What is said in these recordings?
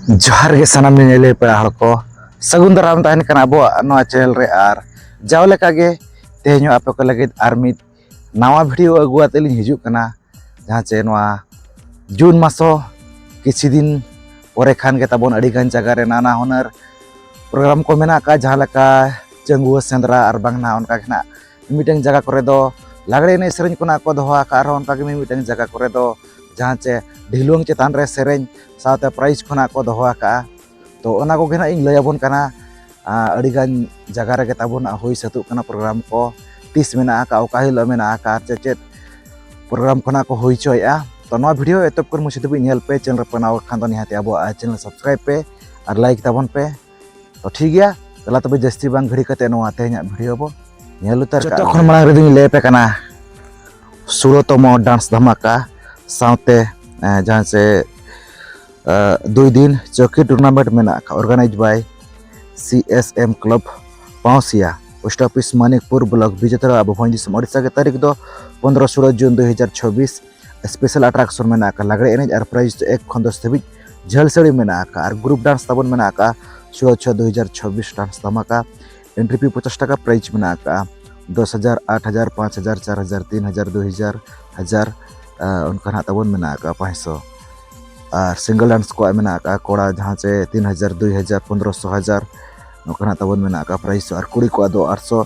जोहार गे सानाम नेले पेड़ा हड़ को सगुन दाराम तहन कना अबो नवा चैनल रे आर जाव लेका गे तेहनो आपे को लगे आर मिद नवा वीडियो अगुआते लिंग हिजुक कना जहां चे नवा जून मासो किछि दिन परे खान के ताबोन अड़ी गान जगह रे नाना हुनर प्रोग्राम को मेना का जहां लका चंगुआ सेंद्रा आर बांगना उनका खना मिटंग जगह करे दो लागड़े ने सेरेंज कोना को दोहा का आर उनका के मिटंग जगह करे दो जहां चे ढिलुंग चेतान रे सेरेंज साथे प्राइज खोना को दोहा का तो ओना को गेना इन लयाबोन कना अड़ी गान जगह रे ताबोन होई सतु कना प्रोग्राम को तीस मेना का ओका हिलो मेना का चेचेत प्रोग्राम खोना को होई चोया तो नवा वीडियो एतप कर मुझे तबि नेल पे चैनल बनाव खान तो निहाते अब चैनल सब्सक्राइब पे और लाइक ताबोन पे तो ठीक गया तला तबे जस्ती बांग घड़ी कते नवा तेहना वीडियो बो नेल उतर का खन मांग रे ले पे कना 16तम डांस धमाका साउते जहां से 2 दिन चौकी टूर्नामेंट में organise by CSM club Pausia post office Manikpur block विजेता अब भंजी ओडिशा के तारीख दो 15-16 जून 2026 स्पेशल अट्रैक्शन में लागड़े एनेज और प्राइज 1 खन 10 धाबी झल साड़ी में और ग्रुप डांस ताबन में 16/6/2026 डांस धमाका एंट्री फी 50 टाका प्राइज में 10,000 8,000 5,000 4,000 3,000 2,000 1000 उनका ताबन में 500 और सिंगल डांस को मेना कोड़ा जहाँ से 3,000 2,000 1500 1000 नौका ताबन में प्राइस और कुड़ी को 800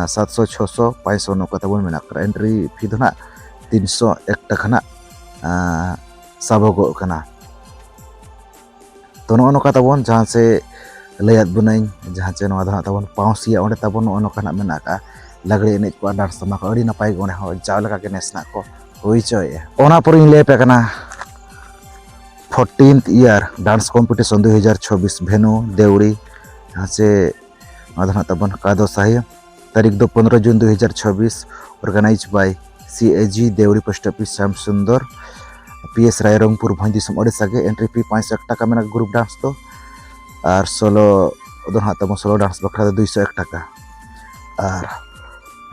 700 600 500 नौका ताबन में एंट्री फी दो 301 टका साबगो कना तो नौका ताबन जहाँ से लैद बुनाई जहाँ से ताबन पाउसिया ओंडे ताबन नौका मेना लागड़े एनेज को डांस धमाका अड़ी नपाय ओंडे हो जाव लेका के नेसना को होई चोय ओना पर इन ले पे कना 14th ईयर डांस कॉम्पिटिशन 2026 भेनु देवड़ी यहाँ से तबन कादो साहिब तारीख दो 15 जून 2026 organise by CAG Deori post office Shyam Sundar PS Rairangpur भंजीसम Odisha के एंट्री फी 500 टाका में ग्रुप डांस तो और सोलो तब सोलो डांस बखरा 201 टाका और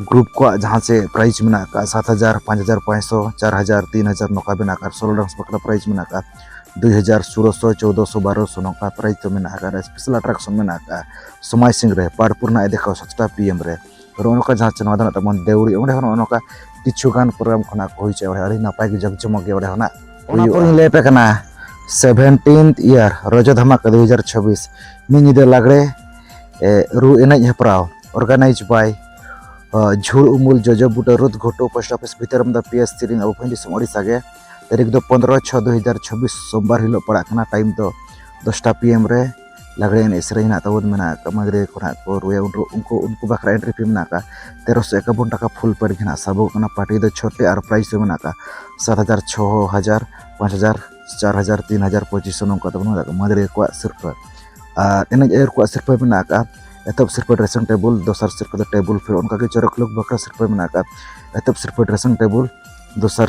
ग्रुप को जहाँ से प्राइज में 7,000 5,000 500 4,000 3,000 नौका में सोलो डांस बखरा प्राइज में 2,000 1600 1400 1200 नौका प्राइज तो में स्पेशल अट्रैक्शन में समय सिंह रे पाड़पुरना देखा 7टा PM रे और उनका जहाँ चना तब देवड़ी ओंडे किछु गान प्रोग्राम खना होई चे अड़ी नपाय के जगजमक गे ओंडे होना ले पे कना 17th ईयर रोजो धमाका 2026 मिनिदे लागड़े रू एनेज हेपराव ऑर्गेनाइज बाय झुड़ उमुल जोजो बुटा रुद घोटो पोस्ट ऑफिस भीतर PS सिरिंग अब भंजी ओडिशा के तारीख दो 15/6/2026 सोमवार हिलो पड़ा टाइम दो 10टा PM रे लागड़े एने सेरेना तबन में कमगरे को रुए उनको बखरा एंट्री फी में 1351 टाका फुल पेड घना सबो पार्टी दो छोटे और प्राइस में 7,000 6,000 5,000 4,000 3,000 2500 नौका तब मदरे को सिर्फ एने एर को सिर्फ में एतब सिर्फ ड्रेसिंग टेबल दोसर सिर्फ टेबल फिर उनका के चरक लोग बखरा सिर्फ में एतब सिर्फ ड्रेसिंग टेबल दोसर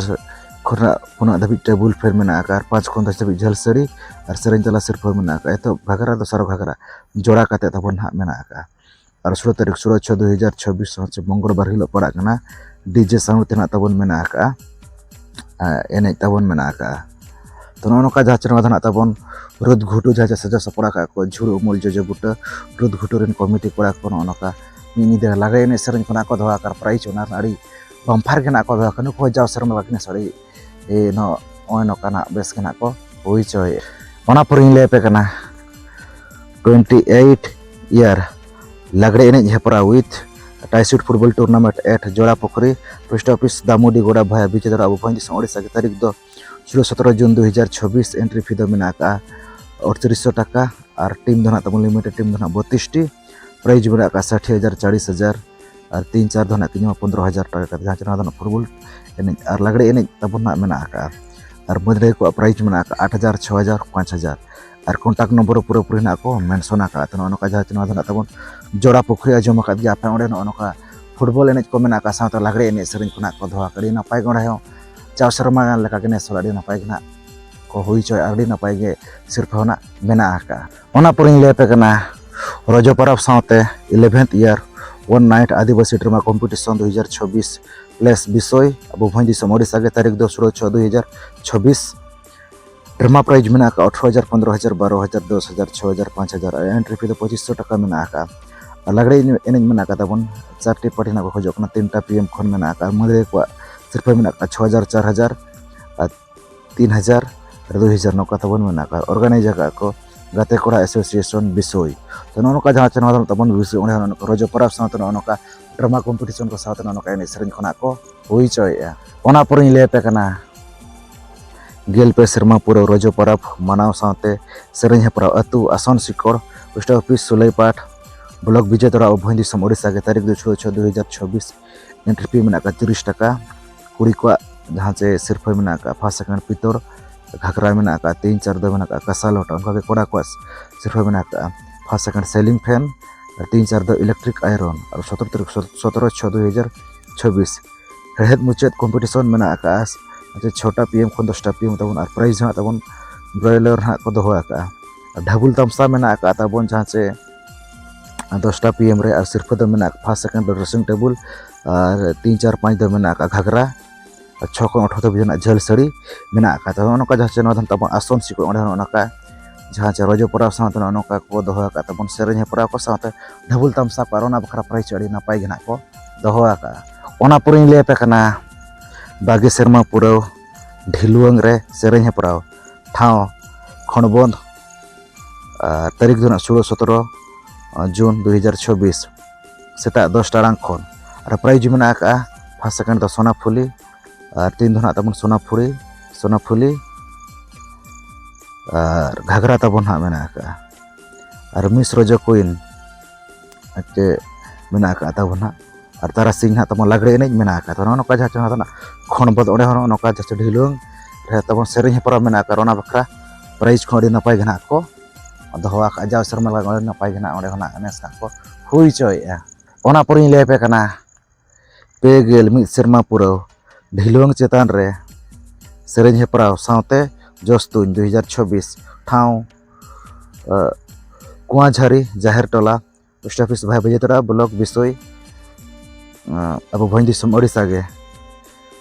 खुना पुना धाबी टेबल फिर में 5 खन 10 धाबी झल साड़ी और सेरें चला सिर्फ में एतब घाघरा दोसर घाघरा जोड़ा काते तबन हा में और 16 तारीख 16/6/2026 से मंगलवार हिलो पड़ा डीजे साउंड तेना तबन में एने तबन में तो नौका जहाँ चना तबन रुद घुटू जहाँ सजा सपड़ा को झुड़ उमुल जोजो बुट रुद घुटू रेन कमिटी कड़ा को नौका मिनिदे लागड़े एने सेरें खना को दोहा कर प्राइज ओना अड़ी बम्फार के को दोहा कनु को जाव सरम लगने सड़ी ए नौका बेस के को होई चोय ओना पर इन ले पे कना 28 ईयर लागड़े एनेज हेपरा विथ टाइसुट football tournament at Jora Pokhari post office दामोडी गोड़ा भाया विजेता अब भंजी ओडिशा के तारीख दो 16-17 जून 2026 एंट्री फी दो में 3800 टाका और टीम दो तब लिमिटेड टीम दो 32 टी प्राइज में 60,000 40,000 और 3-4 दो 15,000 टाका जहाँ चना फुटबॉल एनेज और लागड़े एनेज तब में और मदरे को प्राइज में 8,000 6,000 5,000 और कॉन्टैक्ट नंबर पूरा पूरी को मेंशन तो नौका जहाँ चना तब जोड़ा पोखरी आजम गया पे ओंडे नौका फुटबॉल एनेज को में साथ लागड़े एनेज सेरें को दोहा कड़ी नपाय ओंडे चाव शर्मा लेका के नेसल अड़ी नपाय को हुई चोय अड़ी नपाय गे सिर्फ होना मेना ओना पर इन ले पे कना रोजो परब साथे 11th ईयर वन नाइट आदिवासी ड्रामा कॉम्पिटिशन 2026 प्लेस विषय अब भंजी ओडिशा के तारीख 10/6/2026 ड्रामा प्राइज में 18,000 15,000 12,000 10,000 6,000 5,000 एंट्री फी 2500 टाका में लगड़े एन में तबन 4टी पार्टी ना खोजना 3टा PM खन में मदे को सिर्फ में 6,000 4,000 3,000 2,000 नौका तबन में ऑर्गेनाइज को गाते कोड़ा एसोसिएशन विषय तो नौका जहाँ चैनल तबन विषय रजो परब साथ नौका ड्रामा कम्पिटिशन को साथ नौका एन सेरें खना को हुई चोया ओना पर लेपे कना गेलपे सेरमा पूरा रजो परब मानाव साथे सेरें हेपरा अतु आसन सिकोड़ पोस्ट ऑफिस सुलैपाठ ब्लॉक विजेतरा भोंदी सम ओडिशा के तारीख 2/6/2026 एंट्री फी में 30 टाका कुड़ी को जहाँ से सिर्फ में फर्स्ट सेकंड पितोर घाघरा में 3 4 दो में कसाल होटा उनका कोड़ा को सिर्फ में फर्स्ट सेकंड सेलिंग फैन 3 4 दो इलेक्ट्रिक आयरन और 17/6/2026 हेड मुचाद कम्पिटिशन में छोटा PM खन 10टा PM तबन और प्राइज हाँ तबन ब्रॉयलर हाँ को दोहो ढाबुल तमसा में तबन जहाँ से 10टा PM रे और सिर्फ दो में फर्स्ट सेकंड ड्रेसिंग टेबल और 3 4 5 दो में घाघरा 6 खन 18 बजे झेल साड़ी में तो जहाँ से तब आसन सिको जहाँ से रजो पराव साथ नौका को दोहो तबन सेरें पराव को साथ ढाबुल तमसा पर बखरा प्राइज अड़ी नपाय गे को दोहो पर लेपे बागे सेरमा पुराव ढिलुआंग रे सेरें हेपराव ठाव खणबंद तारीख दो 16-17 जून 2026 सेता 10 टाड़ांग खन और प्राइज में फर्स्ट सेकंड तो सोनाफुली और 3 दो तबन सोनाफुली और घाघरा तबन हाँ में और मिस रजो कुइन में तबन और तारा सिंह तब लगड़े एन में नौका जहाँ खनबद नौका जैसे ढिलुंग तब सेरें हेपरा में बखरा प्राइज को नपाय गे को दोहो जाव सेरमा नपाय गे एनेस को हुई चोया पर लेपे पेगेल मिद सेरमा पुराव ढिलुंग चेतान रे सेरें हेपराव साथे जस्तुन 2026 ठाव कुआझारी जाहेर टोला पोस्ट ऑफिस भाई बजेतरा ब्लॉक विषय अब भोंदी सम ओडिशा के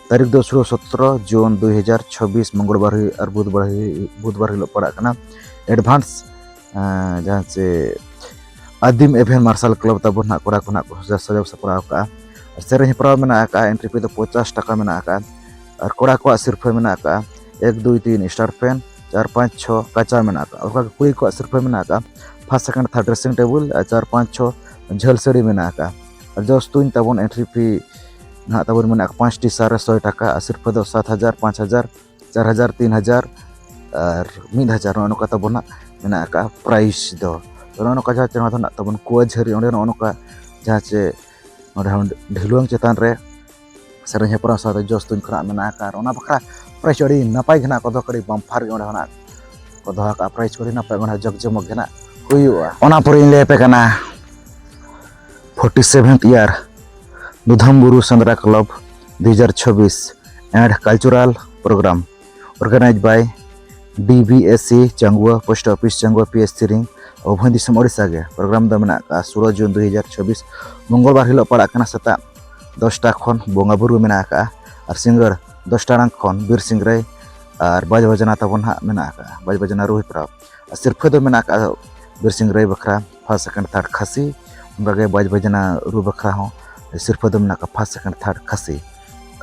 तारीख 2/17 जून 2026 मंगलवार और बुधवार हिलो पड़ा एडवांस जहाँ से आदिम एवेन मार्शल क्लब तब ना कोड़ा को सजाव सपराव का सेरें हेपराव में एंट्री फी 50 टाका में और कोड़ा को सिर्फ में 1 2 3 स्टार फैन 4 5 6 कच्चा में कुड़ी को सिर्फ में first second third dressing table 4 5 6 झेल साड़ी में और जस्तुन तबन एंट्री फी ना तबन में 5 टी सारे 100 टाका सिर्फ दो 7,000 5,000 4,000 3,000 और 1,000 नौका तबन में प्राइज दो तो नौका जहाँ तबन कुआझारी नौका जहाँ से ढिलुआंग चेतान रे सेरें हेपरा साथ जस्तुन खरा में बखरा प्राइज अड़ी नपाय गे को कड़ी बम्फार को दोहा प्राइज को नपाय जग जमक गे हुआ पर लेपे 47th year Dudhamburu Sendra club 2026 and cultural programme organise by DBSC Changua post office Changua PS रिंग और भोंदी सम ओडिशा के प्रोग्राम दो में 16 जून 2026 मंगलवार हिलो पड़ा सेता 10 टा खन बोंगा बुरु में और सिंगर 10 टाड़ांग खन बीर सिंगराय और बाज बजना तबन हाँ में बाज बजना रुही प्राव सिर्फ दो में बीर सिंगराय बखरा फर्स्ट सेकंड थर्ड खासी उनका बाज बजना रू बखरा हो सिर्फ दो में फर्स्ट सेकंड थर्ड खासी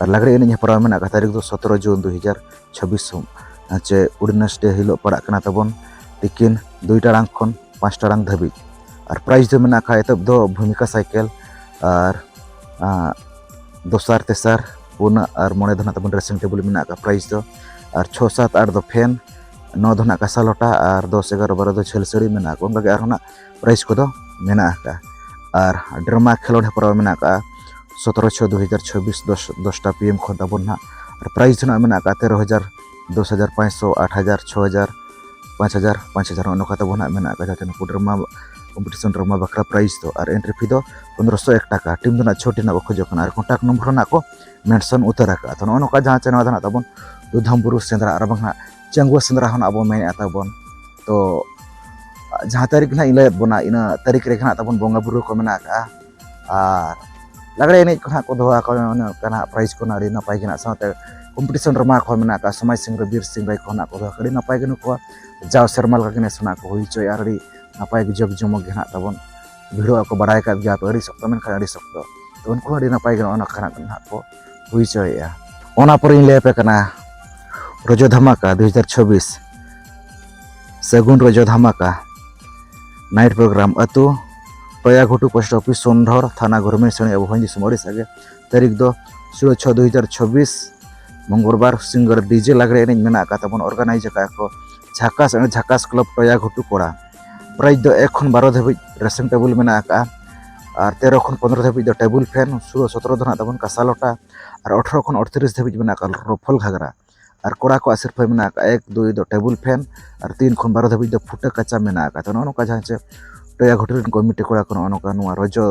और लगड़े एन हेपराव में तारीख 17 जून 2026 चे उड़ीनेस डे हिलो पड़ा तबन तिकिन 2 टाड़ांग खन 5 टाड़ांग धाबी और प्राइज दो में एतब दो भूमिका साइकेल और दोसार तेसार पुना और मोड़े दो तबन ड्रेसिंग टेबल में प्राइज दो और 6 7 8 दो फैन 9 दो कसा लोटा और 10 11 12 दो झेल साड़ी में उनका प्राइज को में और ड्रामा खेलोड हेपराव में 17/6/2026 10टा PM खन तबन और प्राइज में 13,000 10,500 8,000 6,000 5,000 5,000 नौका तबन में ड्रामा कम्पिटिशन ड्रामा बखरा प्राइज दो और एंट्री फी 1501 टाका टीम दो 6 टी खोजना और कॉन्टैक्ट नम्बर को मेंशन उतर तो नौका जहाँ चैनल तबन दुधमबुरु सेंद्रा और चंगुआ सेंद्रा अब मेन तबन तो जहाँ तारीख ना लैद बना इन तारीख रे तबन बोंगा बुरु को में और लगड़े एन को दोहा प्राइज को नपाय गे साथ कम्पिटिशन रमा को मेना का समाज सिंह रे बीर सिंह रे को ना को अड़ी नपाय गे नुको जाव सेरमाल का नेसना को हुई चोय अड़ी नपाय गे जग जमक गे ना तबन भिडियो को बड़ाय का गया अड़ी सख्त मेन खा अड़ी सख्त तो उनको अड़ी नपाय गे ओना खाना ना को हुई चोय ओना पर इन लेपे कना रजो धमाका 2026 सगुन रजो धमाका नाइट प्रोग्राम अतु टया घुटू पोस्ट ऑफिस सोनधर थाना घरमे सणी अब भंजी सुमड़ी सगे तारीख दो 16/6/2026 मंगलवार सिंगर डीजे लागड़े एने मेना का तबन ऑर्गेनाइज का को झाकास क्लब टया घुटू कोड़ा प्राइज दो 1 खन 12 धाबी ड्रेसिंग टेबल मेना का और 13 खन 15 धाबी दो टेबल फैन 16-17 धना तबन कासा लोटा और 18 खन 38 धाबी मेना का रफल घागरा और कोड़ा को आसिर पे मेना का 1-2 दो टेबल फैन और 3 खन 12 धाबी दो फुटा कच्चा मेना का तो नोका जहां टया घुटू कमिटी कोड़ा को नोका नुआ रजो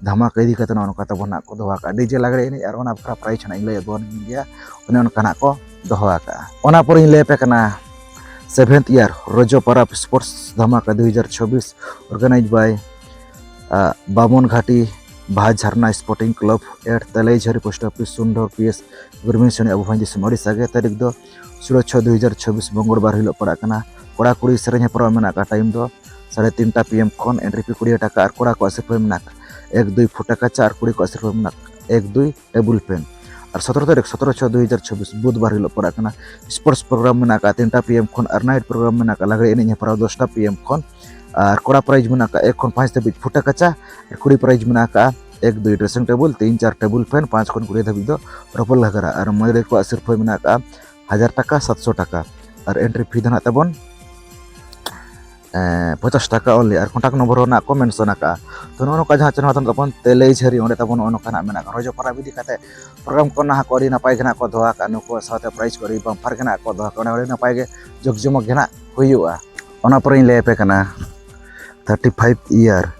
धमाका इदी कते नोका तबन को दोहा का डीजे लागड़े एने और ओना फ्रा प्राइज ना इले बोन गया ओने ओनका को दोहा का ओना पर इन लेपे कना 7th ईयर रजो परब स्पोर्ट्स धमाका 2026 ऑर्गेनाइज बाय बामन घाटी भाज Jharna sporting club at Talejhari post office Sundar PS गुरमिशन अब भांजी समाड़ी सागे तारीख दो 16/6/2026 मंगलवार हिलो पड़ा कना कोड़ा कुड़ी सेरें हेपरा मेना का टाइम दो 3:30 PM खन एंट्री फी 20 टाका और कोड़ा को 80 रुपये मेना 1-2 फुटा कच्चा और कुड़ी को 80 रुपये मेना 1-2 टेबल फैन और 17 तारीख 17/6/2026 बुधवार हिलो पड़ा कना स्पोर्ट्स प्रोग्राम मेना का 3 PM खन और नाइट प्रोग्राम मेना का लागड़े एने हेपरा 10 PM खन और कोड़ा प्राइज मेना का 1 खन 5 धाबी फुटा कच्चा और कुड़ी प्राइज मेना का 1-2 ड्रेसिंग टेबल 3-4 टेबल फैन 5 खन 20 धाबी दो रपल लगरा और मरे को 80 रुपये मेना का 1000 टाका 700 टाका और एंट्री फी धना तबन 50 टाका ओनली और कॉन्टैक्ट नंबर ना को मेंशन का तो नोका जहां चना तबन तेले झरी ओंडे तबन ओनका ना मेना रजो परा बिदि काते प्रोग्राम को ना को डी ना पाइ गना को दोहा का नुको साथे प्राइज को री बम्फर गना को दोहा को ना पाइ गे जगजमक गना हुयुआ ओना पर इन लेपे कना 35 ईयर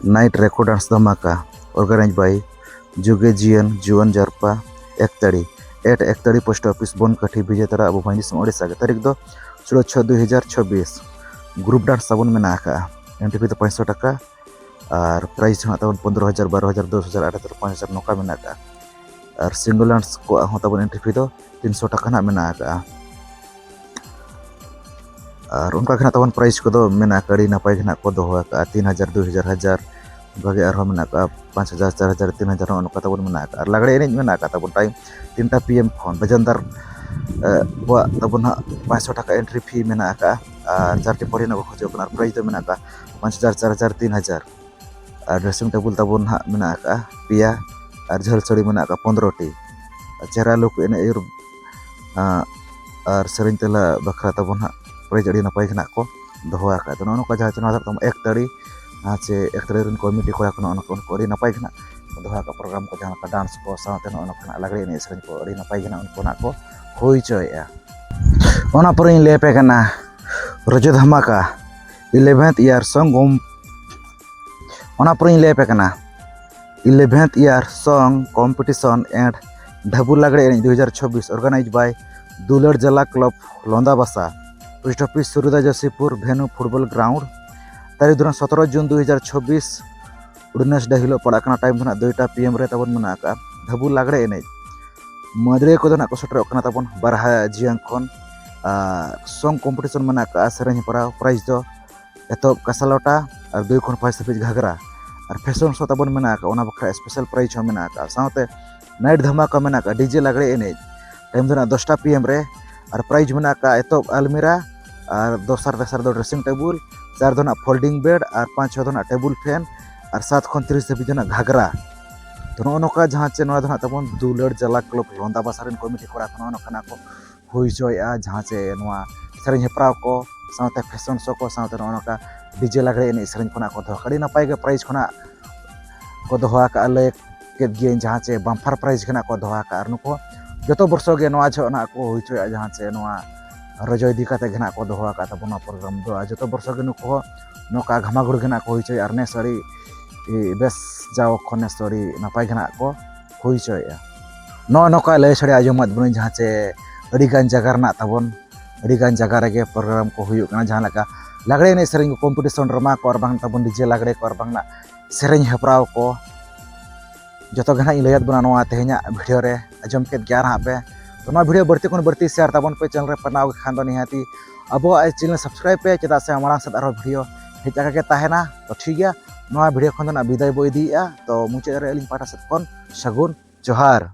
नाइट रेकॉर्ड डांस धमाका ऑर्गेनाइज बाय जुगे जुवन जरपा 1 पोस्ट ऑफिस बनकाठी विजेतारा अब भांजी सम ओडिसा के तारीख दो 16/6/2026 ग्रुप डांस साबुन मेना का एंट्री फी तो 500 टाका और प्राइज हाँ तब 15,000 12,000 10,000 8,000 5,000 नौका मेना का और सिंगल डांस को हाँ तब एंट्री फी तो 300 टाका ना मेना का और उनका खाना तब प्राइज को दो मेना का अड़ी नपाय खाना को दोहा का 3,000 2,000 1,000 भागे और मेना का 5,000 4,000 3,000 उनका तब मेना का और लागड़े एने मेना का तब टाइम 3 PM खन बजंदर तब 500 टाका एंट्री फी मेना का और 4 पड़ी ना खोजो कना प्राइज तो मेना का 5,000 4,000 3,000 और ड्रेसिंग टेबल तब मेना का पिया और झल सड़ी मेना का 15 टी चेहरा लुक एने और सेरें तेला बखरा तब प्राइज अड़ी नपाय खना को दोहा का तो नोका जहां चना तब 1 तड़ी चे 1 तड़ी रन कमिटी कोड़ा को उनको अड़ी नपाय खना दोहा का प्रोग्राम को जहां का डांस को साथे उनको लागड़े एने सेरें को अड़ी नपाय खना उनको ना को हुई चोया ओना पर इन लेपे कना रजो धमाका 11th ईयर सॉन्ग ओना पर इन लेपे कना 11th year song competition and ढाबू लागड़े 2026 ऑर्गेनाइज बाय दुलड़ जिला club Londabasa post office Suruda Jashipur भेनु फुटबॉल ग्राउंड तारीख दिन 17 जून 2026 उड़नेसडा हिलो पड़ा टाइम धना 2 PM रे तबन मेना का ढाबू लागड़े एने मदरे को ना को सटर तबन बारहा जियांग खन सॉन्ग कंपटीशन मेना का सेरें परा प्राइज दो एतो कासालोटा और 2 खन 5 धाबी घागरा और फैशन शो तबन मेना का ओना बखरा स्पेशल प्राइज हो मेना का साथे नाइट धमाका मेना का डीजे लागड़े एने टाइम धना 10 PM रे और प्राइज मेना का एतो अलमीरा और दोसर दो ड्रेसिंग टेबल 4 धना फोल्डिंग बेड और 5-6 धना टेबल फैन और 7 खन 30 धाबी धना घागरा तो नोका जहां चे नोआ धना तबन दुलड़ जिला क्लब लोंदाबासा रेन कमिटी कोड़ा को नोका को हुई चोया जहां चे नोआ सेरें हेपराव को साथे फैशन शो को साथे नोका डीजे लागड़े एने सेरें खना को दो खड़ी नपाय गे प्राइज खना को दोहा का ले के गे जहां चे बम्फर प्राइज खना को दोहा का नुको जतो वर्ष गे नोआ छना को हुई चोया जहां चे नोआ रजो इदी काते घना को दोहा का तबना प्रोग्राम दो जतो वर्ष गे नुको नोका घमागुड़ घना को हुई चोया अरने सरी बेस जाओ खने सरी नपाय घना को हुई चोया नोका ले सड़ी आजमत बन जहां चे अड़ीगान जगह ना तबन अड़ीगान जगह रे प्रोग्राम को हुई जहां लगा लागड़े एने सेरें को कंपटीशन रमा को और बांग तबन डीजे लागड़े को और बांग ना सेरें हेपराव को जतो गना लैद बना नोआ तेहना वीडियो रे आजम के ग्यार हाँ पे तो ना वीडियो बढ़ती को बढ़ती शेयर ताबन पे चैनल रे पनाव के खान दो निहाती अब चैनल सब्सक्राइब पे चेदा से मांग से वीडियो हेजा के तहना तो ठीक है वीडियो खन विदाय बो इदी तो मुचाद रे अलिंग पाटा से सगुन जोहार।